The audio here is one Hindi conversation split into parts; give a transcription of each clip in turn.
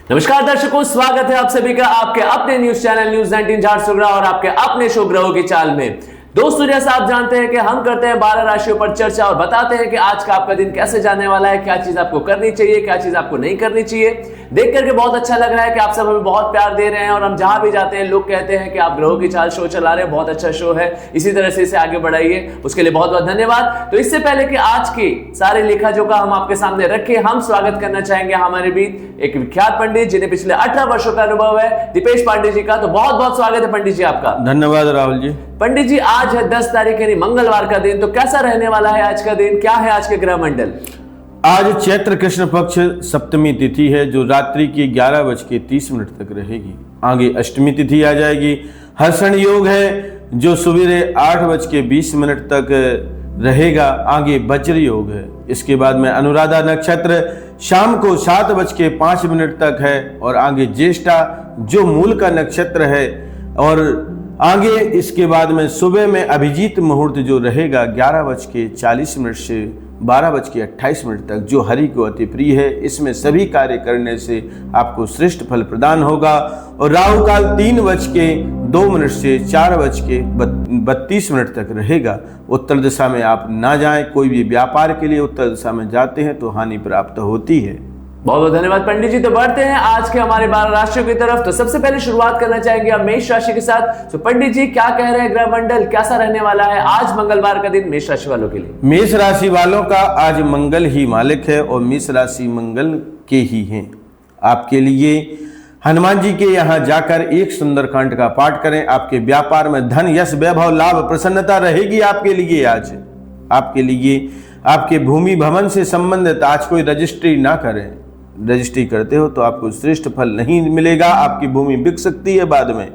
नमस्कार दर्शकों, स्वागत है आप सभी का आपके अपने न्यूज चैनल न्यूज 19 झारसुगड़ा और आपके अपने शो ग्रहों की चाल में। दोस्तों, जैसा आप जानते हैं कि हम करते हैं 12 राशियों पर चर्चा और बताते हैं कि आज का आपका दिन कैसे जाने वाला है, क्या चीज आपको करनी चाहिए, क्या चीज आपको नहीं करनी चाहिए। देख करके बहुत अच्छा लग रहा है कि आप सब हमें बहुत प्यार दे रहे हैं और हम जहां भी जाते हैं लोग कहते हैं कि आप ग्रहों की चाल शो चला रहे हैं, बहुत अच्छा शो है, इसी तरह से इसे आगे बढ़ाइए। उसके लिए बहुत बहुत धन्यवाद। तो इससे पहले कि आज के सारे लेखाजोखा हम आपके सामने रखें, हम स्वागत करना चाहेंगे हमारे बीच एक विख्यात पंडित जिन्हें पिछले 18 वर्षों का अनुभव है, दीपेश पांडे जी का। तो बहुत बहुत स्वागत है पंडित जी आपका। धन्यवाद राहुल जी। पंडित जी, आज है 10 तारीख यानी मंगलवार का दिन, तो कैसा रहने वाला है आज का दिन, क्या है आज के ग्रह मंडल? आज चैत्र कृष्ण पक्ष सप्तमी तिथि है जो रात्रि की 11:30 तक रहेगी। आगे अष्टमी तिथि आ जाएगी। हर्षण योग है जो सवेरे 8:20 तक रहेगा। आगे वज्र योग है। इसके बाद में अनुराधा नक्षत्र शाम को 7:05 तक है और आगे ज्येष्ठा जो मूल का नक्षत्र है और आगे इसके बाद में सुबह में अभिजीत मुहूर्त जो रहेगा 11:40 से 12:28 तक, जो हरि को अति प्रिय है। इसमें सभी कार्य करने से आपको श्रेष्ठ फल प्रदान होगा। और राहु काल 3:02 से 4:32 तक रहेगा। उत्तर दिशा में आप ना जाएं। कोई भी व्यापार के लिए उत्तर दिशा में जाते हैं तो हानि प्राप्त होती है। बहुत बहुत धन्यवाद पंडित जी। तो बढ़ते हैं आज के हमारे 12 राशियों की तरफ। तो सबसे पहले शुरुआत करना चाहेंगे हम मेष राशि के साथ। तो पंडित जी, क्या कह रहे हैं ग्रह मंडल, कैसा रहने वाला है आज मंगलवार का दिन मेष राशि वालों के लिए? मेष राशि वालों का आज मंगल ही मालिक है और मेष राशि मंगल के ही हैं। आपके लिए हनुमान जी के यहाँ जाकर एक सुंदरकांड का पाठ करें। आपके व्यापार में धन, यश, वैभव, लाभ, प्रसन्नता रहेगी आपके लिए। आज आपके लिए आपके भूमि भवन से संबंधित आज कोई रजिस्ट्री ना करें। रजिस्ट्री करते हो तो आपको श्रेष्ठ फल नहीं मिलेगा। आपकी भूमि बिक सकती है बाद में।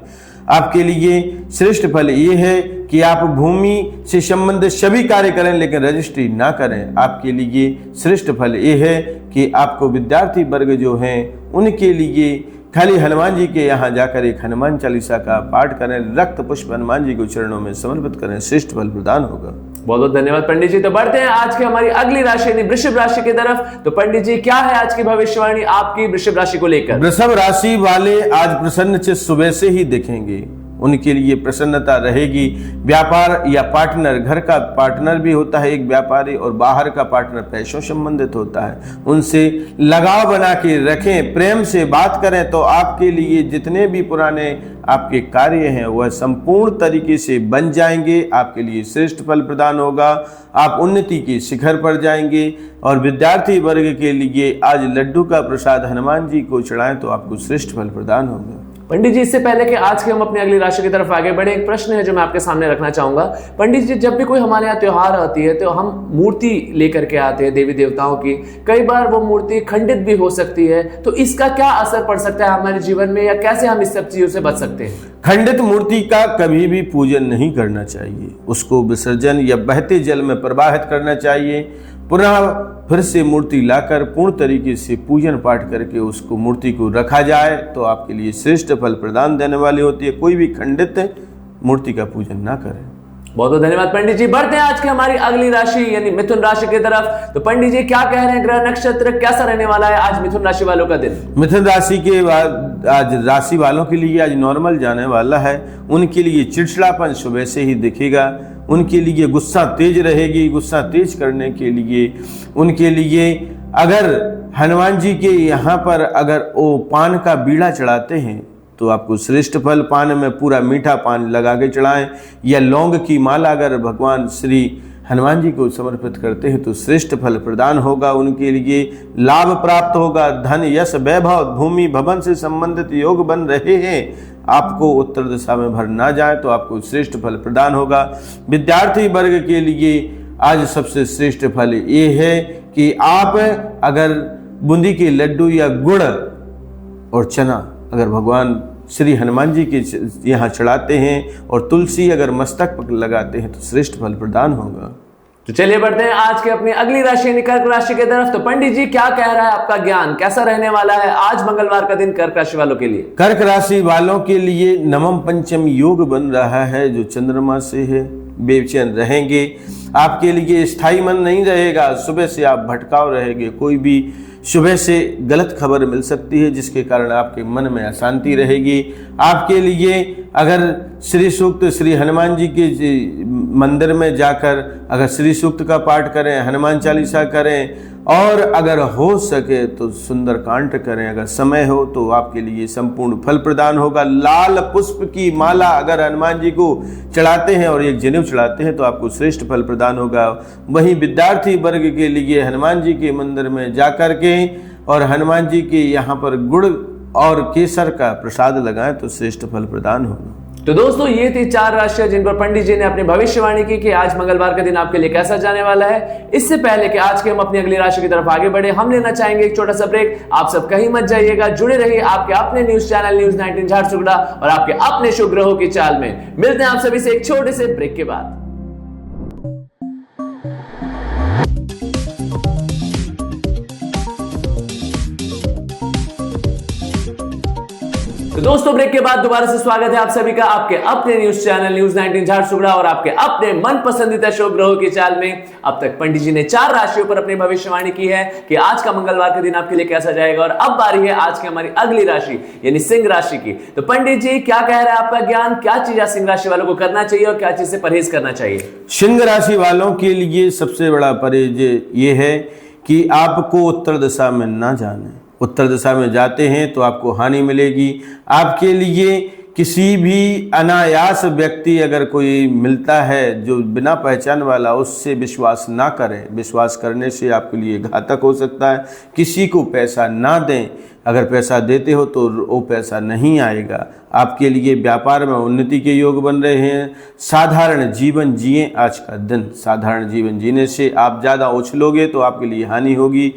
आपके लिए श्रेष्ठ फल ये है कि आप भूमि से संबंधित सभी कार्य करें लेकिन रजिस्ट्री ना करें। आपके लिए श्रेष्ठ फल ये है कि आपको विद्यार्थी वर्ग जो हैं उनके लिए खाली हनुमान जी के यहाँ जाकर एक हनुमान चालीसा का पाठ करें, रक्त पुष्प हनुमान जी को चरणों में समर्पित करें, श्रेष्ठ फल प्रदान होगा। बहुत बहुत धन्यवाद पंडित जी। तो बढ़ते हैं आज की हमारी अगली राशि यानी वृषभ राशि की तरफ। तो पंडित जी, क्या है आज की भविष्यवाणी आपकी वृषभ राशि को लेकर? वृषभ राशि वाले आज प्रसन्न चित्त सुबह से ही दिखेंगे। उनके लिए प्रसन्नता रहेगी। व्यापार या पार्टनर, घर का पार्टनर भी होता है एक व्यापारी और बाहर का पार्टनर पैसों संबंधित होता है, उनसे लगाव बना के रखें, प्रेम से बात करें तो आपके लिए जितने भी पुराने आपके कार्य हैं वह संपूर्ण तरीके से बन जाएंगे। आपके लिए श्रेष्ठ फल प्रदान होगा। आप उन्नति के शिखर पर जाएंगे। और विद्यार्थी वर्ग के लिए आज लड्डू का प्रसाद हनुमान जी को चढ़ाएं तो आपको श्रेष्ठ फल प्रदान होगा। पंडित जी, इससे पहले कि आज के हम अपनी अगली राशि की तरफ आगे बढ़े, एक प्रश्न है जो मैं आपके सामने रखना चाहूंगा। पंडित जी, जब भी कोई हमारे यहाँ त्योहार आती है तो हम मूर्ति लेकर के आते हैं देवी देवताओं की। कई बार वो मूर्ति खंडित भी हो सकती है, तो इसका क्या असर पड़ सकता है हमारे जीवन में, या कैसे हम इस सब चीजों से बच सकते हैं? खंडित मूर्ति का कभी भी पूजन नहीं करना चाहिए। उसको विसर्जन या बहते जल में प्रवाहित करना चाहिए। पुनः फिर से मूर्ति लाकर पूर्ण तरीके से पूजन पाठ करके उसको मूर्ति को रखा जाए तो आपके लिए श्रेष्ठ फल प्रदान देने वाली होती है। कोई भी खंडित मूर्ति का पूजन ना करें। बहुत बहुत धन्यवाद पंडित जी। बढ़ते हैं आज की हमारी अगली राशि यानी मिथुन राशि की तरफ। तो पंडित जी, क्या कह रहे हैं ग्रह नक्षत्र, कैसा रहने वाला है आज मिथुन राशि वालों का दिन? मिथुन राशि के बाद आज राशि वालों के लिए आज नॉर्मल जाने वाला है। उनके लिए चिड़चिड़ापन सुबह से ही दिखेगा। उनके लिए गुस्सा तेज रहेगी। गुस्सा तेज करने के लिए उनके लिए अगर हनुमान जी के यहाँ पर अगर वो पान का बीड़ा चढ़ाते हैं तो आपको श्रेष्ठ फल, पान में पूरा मीठा पान लगा के चढ़ाएं, या लौंग की माला अगर भगवान श्री हनुमान जी को समर्पित करते हैं तो श्रेष्ठ फल प्रदान होगा। उनके लिए लाभ प्राप्त होगा। धन, यश, वैभव, भूमि भवन से संबंधित योग बन रहे हैं। आपको उत्तर दिशा में भर ना जाए तो आपको श्रेष्ठ फल प्रदान होगा। विद्यार्थी वर्ग के लिए आज सबसे श्रेष्ठ फल ये है कि आप अगर बूंदी के लड्डू या गुड़ और चना अगर भगवान श्री हनुमान जी के यहाँ चढ़ाते हैं और तुलसी अगर मस्तक पर लगाते हैं तो श्रेष्ठ फल प्रदान होगा। तो चलिए बढ़ते हैं आज के अपनी अगली राशि यानी कर्क राशि की तरफ। तो पंडित जी, क्या कह रहा है आपका ज्ञान, कैसा रहने वाला है आज मंगलवार का दिन कर्क राशि वालों के लिए? कर्क राशि वालों के लिए नवम पंचम योग बन रहा है जो चंद्रमा से है। बेचैन रहेंगे। आपके लिए स्थायी मन नहीं रहेगा। सुबह से आप भटकाव रहेंगे। कोई भी सुबह से गलत खबर मिल सकती है, जिसके कारण आपके मन में अशांति रहेगी। आपके लिए अगर श्री सूक्त श्री हनुमान जी के मंदिर में जाकर अगर श्री सूक्त का पाठ करें, हनुमान चालीसा करें, और अगर हो सके तो सुंदरकांड करें, अगर समय हो तो आपके लिए संपूर्ण फल प्रदान होगा। लाल पुष्प की माला अगर हनुमान जी को चढ़ाते हैं और एक जनेऊ चढ़ाते हैं तो आपको श्रेष्ठ फल प्रदान होगा। वहीं विद्यार्थी वर्ग के लिए हनुमान जी के मंदिर में जाकर के और हनुमान जी के यहाँ पर गुड़ और केसर का प्रसाद लगाएं तो श्रेष्ठ फल प्रदान होगा। तो दोस्तों ये थी 4 राशियां जिन पर पंडित जी ने अपनी भविष्यवाणी की कि आज मंगलवार का दिन आपके लिए कैसा जाने वाला है। इससे पहले कि आज के हम अपनी अगली राशि की तरफ आगे बढ़े, हम लेना चाहेंगे एक छोटा सा ब्रेक। आप सब कहीं मत जाइएगा, जुड़े रहिए आपके अपने न्यूज चैनल न्यूज 19 झारसुगड़ा और आपके अपने शुभ ग्रहों की चाल में। मिलते हैं आप सभी से एक छोटे से ब्रेक के बाद। तो दोस्तों ब्रेक के बाद दोबारा से स्वागत है आप सभी का आपके अपने न्यूज चैनल न्यूज 19 झारसुगड़ा और आपके अपने मन पसंदीदा शो ग्रहों की चाल में। अब तक पंडित जी ने 4 राशियों पर अपनी भविष्यवाणी की है कि आज का मंगलवार का दिन आपके लिए कैसा जाएगा, और अब बारी है आज की हमारी अगली राशि यानी सिंह राशि की। तो पंडित जी क्या कह रहा है आपका ज्ञान, क्या चीज सिंह राशि वालों को करना चाहिए और क्या चीज से परहेज करना चाहिए? सिंह राशि वालों के लिए सबसे बड़ा परहेज ये है कि आपको उत्तर दिशा में ना जाने। उत्तर दिशा में जाते हैं तो आपको हानि मिलेगी। आपके लिए किसी भी अनायास व्यक्ति अगर कोई मिलता है जो बिना पहचान वाला, उससे विश्वास ना करें। विश्वास करने से आपके लिए घातक हो सकता है। किसी को पैसा ना दें, अगर पैसा देते हो तो वो पैसा नहीं आएगा। आपके लिए व्यापार में उन्नति के योग बन रहे हैं। साधारण जीवन जिए आज का दिन। साधारण जीवन जीने से आप ज़्यादा उछलोगे तो आपके लिए हानि होगी।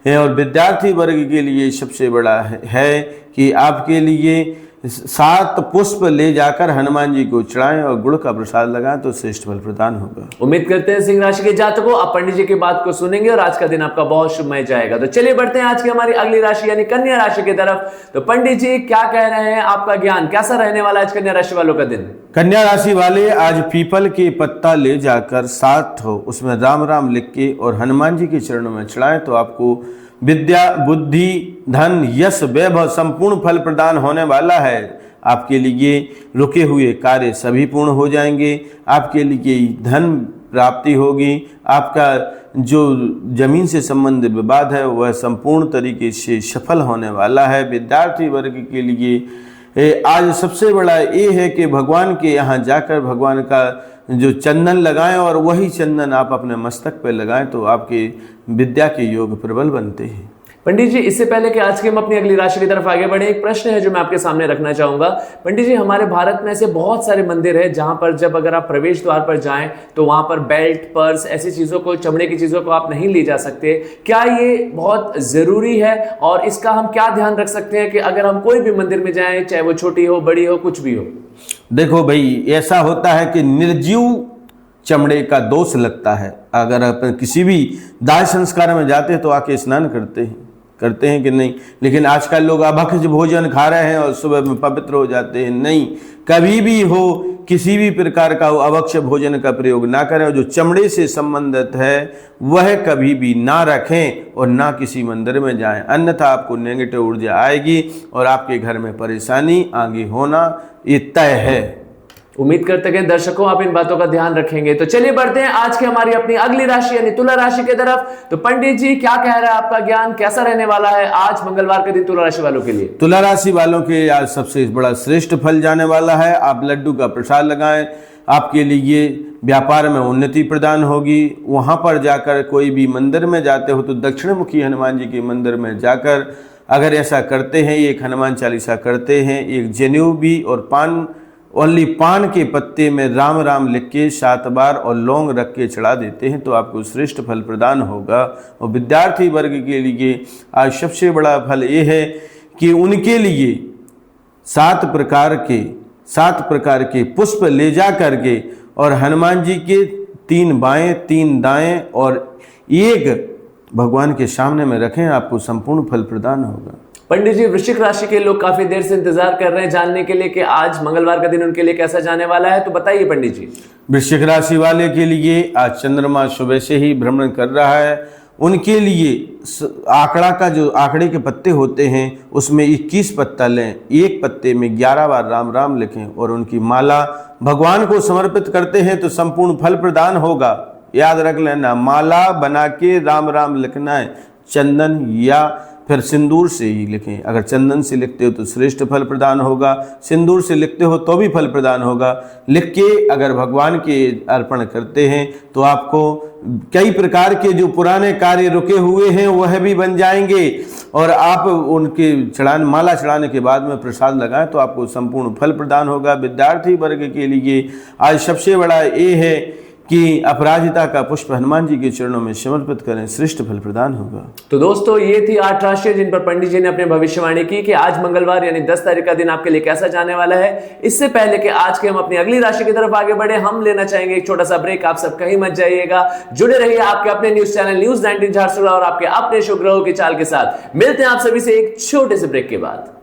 और विद्यार्थी वर्ग के लिए सबसे बड़ा है कि आपके लिए 7 पुष्प ले जाकर हनुमान जी को चढ़ाएं और गुड़ का प्रसाद लगाएं तो श्रेष्ठ फल प्रदान होगा। उम्मीद करते हैं सिंह राशि के जातकों आप पंडित जी की बात को सुनेंगे और आज का दिन आपका बहुत शुभमय जाएगा। तो चलिए बढ़ते हैं आज की हमारी अगली राशि यानी कन्या राशि की तरफ। तो पंडित जी क्या कह रहे हैं, आपका ज्ञान कैसा रहने वाला है आज कन्या राशि वालों का दिन? कन्या राशि वाले आज पीपल के पत्ता ले जाकर 7 उसमें राम राम लिख के और हनुमान जी के चरणों में चढ़ाएं तो आपको विद्या, बुद्धि, धन, यश, वैभव संपूर्ण फल प्रदान होने वाला है। आपके लिए रुके हुए कार्य सभी पूर्ण हो जाएंगे। आपके लिए धन प्राप्ति होगी। आपका जो जमीन से संबंधित विवाद है वह संपूर्ण तरीके से सफल होने वाला है। विद्यार्थी वर्ग के लिए आज सबसे बड़ा ये है कि भगवान के यहाँ जाकर भगवान का जो चंदन लगाएं और वही चंदन आप अपने मस्तक पे लगाएं तो आपके विद्या के योग प्रबल बनते हैं। पंडित जी इससे पहले कि आज के हम अपनी अगली राशि की तरफ आगे बढ़े, एक प्रश्न है जो मैं आपके सामने रखना चाहूंगा। पंडित जी हमारे भारत में ऐसे बहुत सारे मंदिर हैं जहां पर जब अगर आप प्रवेश द्वार पर जाएं तो वहां पर बेल्ट, पर्स, ऐसी चीजों को, चमड़े की चीजों को आप नहीं ले जा सकते। क्या ये बहुत जरूरी है और इसका हम क्या ध्यान रख सकते हैं कि अगर हम कोई भी मंदिर में जाएं, चाहे वो छोटी हो, बड़ी हो, कुछ भी हो? देखो भाई, ऐसा होता है कि निर्जीव चमड़े का दोष लगता है। अगर अपन किसी भी दाह संस्कार में जाते हैं तो आके स्नान करते हैं कि नहीं, लेकिन आजकल लोग अभक्ष भोजन खा रहे हैं और सुबह में पवित्र हो जाते हैं। नहीं, कभी भी हो किसी भी प्रकार का अभक्ष भोजन का प्रयोग ना करें और जो चमड़े से संबंधित है वह कभी भी ना रखें और ना किसी मंदिर में जाएं, अन्यथा आपको नेगेटिव ऊर्जा आएगी और आपके घर में परेशानी आगे होना ये तय है। उम्मीद करते हैं दर्शकों आप इन बातों का ध्यान रखेंगे। तो चलिए बढ़ते हैं आज की हमारी अपनी अगली राशि यानी तुला राशि की तरफ। तो पंडित जी क्या कह रहा है, आपका ज्ञान कैसा रहने वाला है आज मंगलवार के दिन तुला राशि वालों के लिए? तुला राशि वालों के आज सबसे बड़ा श्रेष्ठ फल जाने वाला है। आप लड्डू का प्रसाद लगाएं, आपके लिए व्यापार में उन्नति प्रदान होगी। वहां पर जाकर कोई भी मंदिर में जाते हो तो दक्षिण मुखी हनुमान जी के मंदिर में जाकर अगर ऐसा करते हैं, एक हनुमान चालीसा करते हैं, एक जनेऊ भी और पान के पत्ते में राम राम लिख के 7 बार और लौंग रख के चढ़ा देते हैं तो आपको श्रेष्ठ फल प्रदान होगा। और विद्यार्थी वर्ग के लिए आज सबसे बड़ा फल ये है कि उनके लिए 7 प्रकार के पुष्प ले जा करके और हनुमान जी के 3 बाएं 3 दाएं और 1 भगवान के सामने में रखें, आपको संपूर्ण फल प्रदान होगा। पंडित जी वृश्चिक राशि के लोग काफी देर से इंतजार कर रहे हैं जानने के लिए कि आज मंगलवार का दिन उनके लिए कैसा जाने वाला है, तो बताइए पंडित जी। वृश्चिक राशि वाले के लिए आज चंद्रमा सुबह से ही भ्रमण कर रहा है उनके लिए आंकड़ा का जो आंकड़े के पत्ते होते हैं उसमें 21 पत्ता लें, एक पत्ते में 11 बार राम राम लिखें और उनकी माला भगवान को समर्पित करते हैं तो संपूर्ण फल प्रदान होगा। याद रख लेना, माला बना के राम राम लिखना है, चंदन या फिर सिंदूर से ही लिखें। अगर चंदन से लिखते हो तो श्रेष्ठ फल प्रदान होगा, सिंदूर से लिखते हो तो भी फल प्रदान होगा। लिख के अगर भगवान के अर्पण करते हैं तो आपको कई प्रकार के जो पुराने कार्य रुके हुए हैं वह भी बन जाएंगे और आप उनके माला चढ़ाने के बाद में प्रसाद लगाएं तो आपको संपूर्ण फल प्रदान होगा। विद्यार्थी वर्ग के लिए आज सबसे बड़ा ये है कि अपराजिता का पुष्प हनुमान जी के चरणों में समर्पित करें, श्रेष्ठ फल प्रदान होगा। तो दोस्तों ये थी 8 राशियां जिन पर पंडित जी ने अपने भविष्यवाणी की कि आज मंगलवार यानी 10 तारीख का दिन आपके लिए कैसा जाने वाला है। इससे पहले कि आज के हम अपनी अगली राशि की तरफ आगे बढ़े, हम लेना चाहेंगे एक छोटा सा ब्रेक। आप सब कहीं मत जाइएगा, जुड़े रहिए आपके अपने न्यूज चैनल न्यूज 19 झारसुगड़ा और आपके अपने शुभ ग्रहों की चाल के साथ। मिलते हैं आप सभी से एक छोटे से ब्रेक के बाद।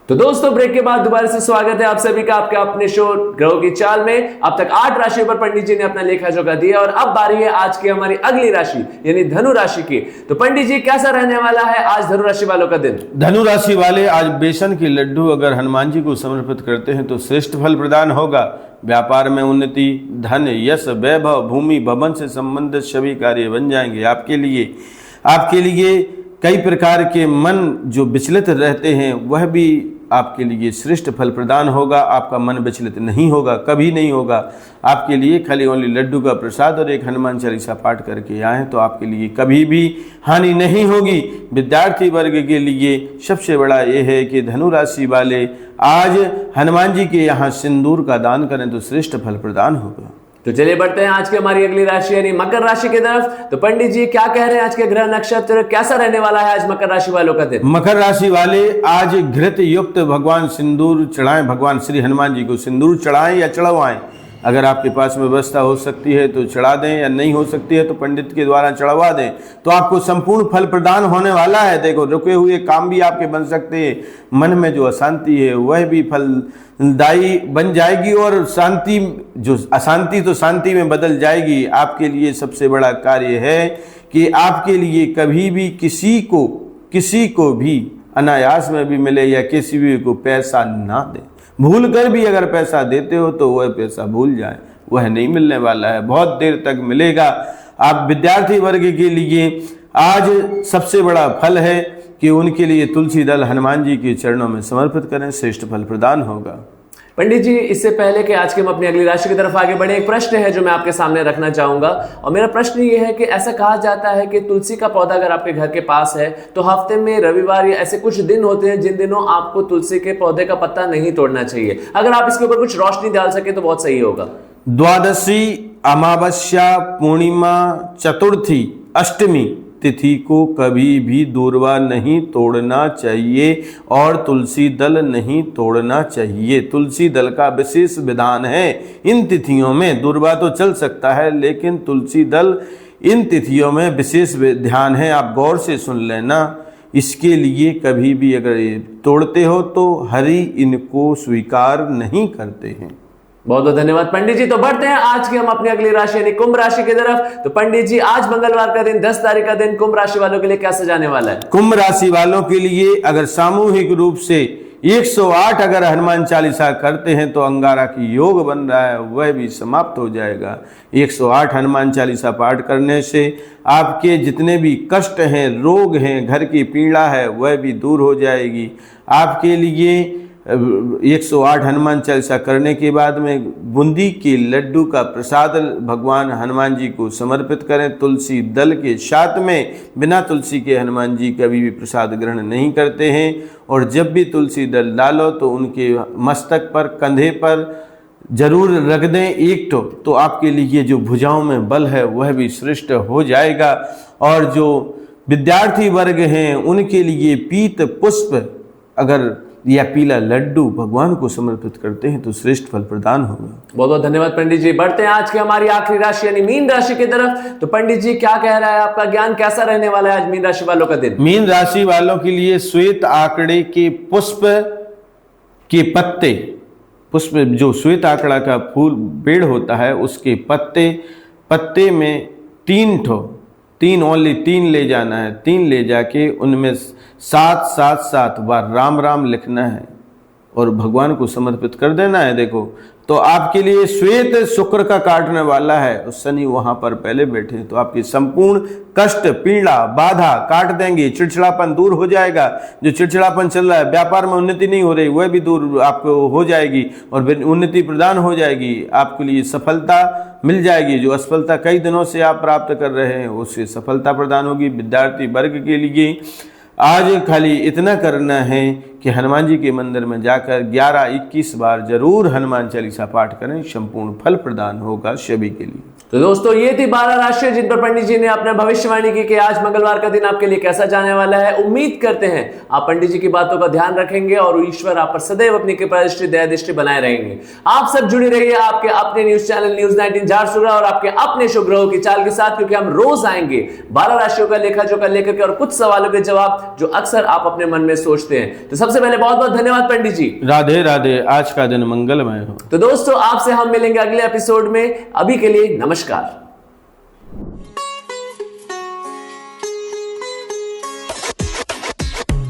तो दोस्तों ब्रेक के बाद दोबारा से स्वागत है आप सभी का आपके अपने शो ग्रहों की चाल में। अब तक 8 राशियों पर पंडित जी ने अपना लेखा जोखा दिया और अब बारी है आज की हमारी अगली राशि यानी धनु राशि की। तो पंडित जी कैसा रहने वाला है आज धनु राशि वालों का दिन? धनु राशि वाले आज बेसन के लड्डू अगर हनुमान जी को समर्पित करते हैं तो श्रेष्ठ फल प्रदान होगा। व्यापार में उन्नति, धन, यश, वैभव, भूमि, भवन से संबंधित सभी कार्य बन जाएंगे। आपके लिए कई प्रकार के मन जो विचलित रहते हैं वह भी आपके लिए श्रेष्ठ फल प्रदान होगा। आपका मन विचलित नहीं होगा, कभी नहीं होगा। आपके लिए खाली ओनली लड्डू का प्रसाद और एक हनुमान चालीसा पाठ करके आए तो आपके लिए कभी भी हानि नहीं होगी। विद्यार्थी वर्ग के लिए सबसे बड़ा यह है कि धनु राशि वाले आज हनुमान जी के यहाँ सिंदूर का दान करें तो श्रेष्ठ फल प्रदान होगा। तो चलिए बढ़ते हैं आज की हमारी अगली राशि यानी मकर राशि की तरफ। तो पंडित जी क्या कह रहे हैं आज के ग्रह नक्षत्र कैसा रहने वाला है आज मकर राशि वालों का दिन? मकर राशि वाले आज घृत युक्त भगवान सिंदूर चढ़ाएं, भगवान श्री हनुमान जी को सिंदूर चढ़ाएं या चढ़वाएं। अगर आपके पास में व्यवस्था हो सकती है तो चढ़ा दें, या नहीं हो सकती है तो पंडित के द्वारा चढ़वा दें तो आपको संपूर्ण फल प्रदान होने वाला है। देखो रुके हुए काम भी आपके बन सकते हैं, मन में जो अशांति है वह भी फलदायी बन जाएगी और शांति जो अशांति तो शांति में बदल जाएगी। आपके लिए सबसे बड़ा कार्य है कि आपके लिए कभी भी किसी को भी अनायास में भी मिले या किसी भी को पैसा ना दें। भूल कर भी अगर पैसा देते हो तो वह पैसा भूल जाए, वह नहीं मिलने वाला है, बहुत देर तक मिलेगा। आप विद्यार्थी वर्ग के लिए आज सबसे बड़ा फल है कि उनके लिए तुलसी दल हनुमान जी के चरणों में समर्पित करें, श्रेष्ठ फल प्रदान होगा। पंडित जी इससे पहले कि आज के हम अपनी अगली राशि की तरफ आगे बढ़े, एक प्रश्न है जो मैं आपके सामने रखना चाहूंगा और मेरा प्रश्न ये है कि ऐसा कहा जाता है कि तुलसी का पौधा अगर आपके घर के पास है तो हफ्ते में रविवार या ऐसे कुछ दिन होते हैं जिन दिनों आपको तुलसी के पौधे का पत्ता नहीं तोड़ना चाहिए। अगर आप इसके ऊपर कुछ रोशनी डाल सके तो बहुत सही होगा। द्वादशी, अमावस्या, पूर्णिमा, चतुर्थी, अष्टमी तिथि को कभी भी दूर्वा नहीं तोड़ना चाहिए और तुलसी दल नहीं तोड़ना चाहिए। तुलसी दल का विशेष विधान है। इन तिथियों में दूर्वा तो चल सकता है लेकिन तुलसी दल इन तिथियों में विशेष ध्यान है। आप गौर से सुन लेना। इसके लिए कभी भी अगर तोड़ते हो तो हरि इनको स्वीकार नहीं करते हैं। बहुत बहुत धन्यवाद पंडित जी। तो बढ़ते हैं आज की हम अपनी अगली राशि यानी कुंभ राशि की तरफ। तो पंडित जी आज मंगलवार का दिन 10 तारीख का दिन कुंभ राशि वालों के लिए कैसे जाने वाला है? कुंभ राशि वालों के लिए अगर सामूहिक रूप से 108 अगर हनुमान चालीसा करते हैं तो अंगारा की योग बन रहा है, वह भी समाप्त हो जाएगा। 108 हनुमान चालीसा पाठ करने से आपके जितने भी कष्ट हैं, रोग हैं, घर की पीड़ा है, वह भी दूर हो जाएगी। आपके लिए 108 हनुमान चालीसा करने के बाद में बूंदी के लड्डू का प्रसाद भगवान हनुमान जी को समर्पित करें। तुलसी दल के साथ में बिना तुलसी के हनुमान जी कभी भी प्रसाद ग्रहण नहीं करते हैं और जब भी तुलसी दल डालो तो उनके मस्तक पर, कंधे पर जरूर रख दें एक तो आपके लिए जो भुजाओं में बल है वह भी श्रेष्ठ हो जाएगा। और जो विद्यार्थी वर्ग हैं उनके लिए पीत पुष्प अगर या पीला लड्डू भगवान को समर्पित करते हैं तो श्रेष्ठ फल प्रदान होगा। बहुत बहुत धन्यवाद पंडित जी। बढ़ते हैं आज की हमारी आखिरी राशि यानी मीन राशि की तरफ। तो पंडित जी क्या कह रहा है, आपका ज्ञान कैसा रहने वाला है आज मीन राशि वालों का दिन? मीन राशि वालों के लिए श्वेत आंकड़े के पुष्प के पत्ते, पुष्प जो श्वेत आंकड़ा का फूल पेड़ होता है उसके पत्ते में 3 ले जाना है। 3 ले जाके उनमें 7 बार राम राम लिखना है और भगवान को समर्पित कर देना है। देखो तो आपके लिए श्वेत शुक्र का काटने वाला है, उस शनि वहां पर पहले बैठे, तो आपकी संपूर्ण कष्ट, पीड़ा, बाधा काट देंगे। चिड़चिड़ापन दूर हो जाएगा। जो चिड़चिड़ापन चल रहा है, व्यापार में उन्नति नहीं हो रही, वह भी दूर आपको हो जाएगी और उन्नति प्रदान हो जाएगी। आपके लिए सफलता मिल जाएगी। जो असफलता कई दिनों से आप प्राप्त कर रहे हैं उससे सफलता प्रदान होगी। विद्यार्थी वर्ग के लिए आज खाली इतना करना है कि हनुमान जी के मंदिर में जाकर 11-21 बार जरूर हनुमान चालीसा पाठ करें, संपूर्ण फल प्रदान होगा सभी के लिए। तो दोस्तों ये थी 12 राशियां जिन पर पंडित जी ने अपने भविष्यवाणी की कि आज मंगलवार का दिन आपके लिए कैसा जाने वाला है। उम्मीद करते हैं आप पंडित जी की बातों का ध्यान रखेंगे और ईश्वर आप पर सदैव अपनी कृपा दृष्टि, दया दृष्टि बनाए रहेंगे। आप सब जुड़े रहिए आपके अपने न्यूज चैनल न्यूज 19 झारसुगड़ा और आपके अपने शुभ ग्रहों की चाल के साथ, क्योंकि हम रोज आएंगे 12 राशियों का लेखा जोखा लेकर के और कुछ सवालों के जवाब जो अक्सर आप अपने मन में सोचते हैं। तो सबसे पहले बहुत बहुत धन्यवाद पंडित जी। राधे राधे, आज का दिन मंगलमय हो। तो दोस्तों आपसे हम मिलेंगे अगले एपिसोड में। अभी के लिए नमस्कार।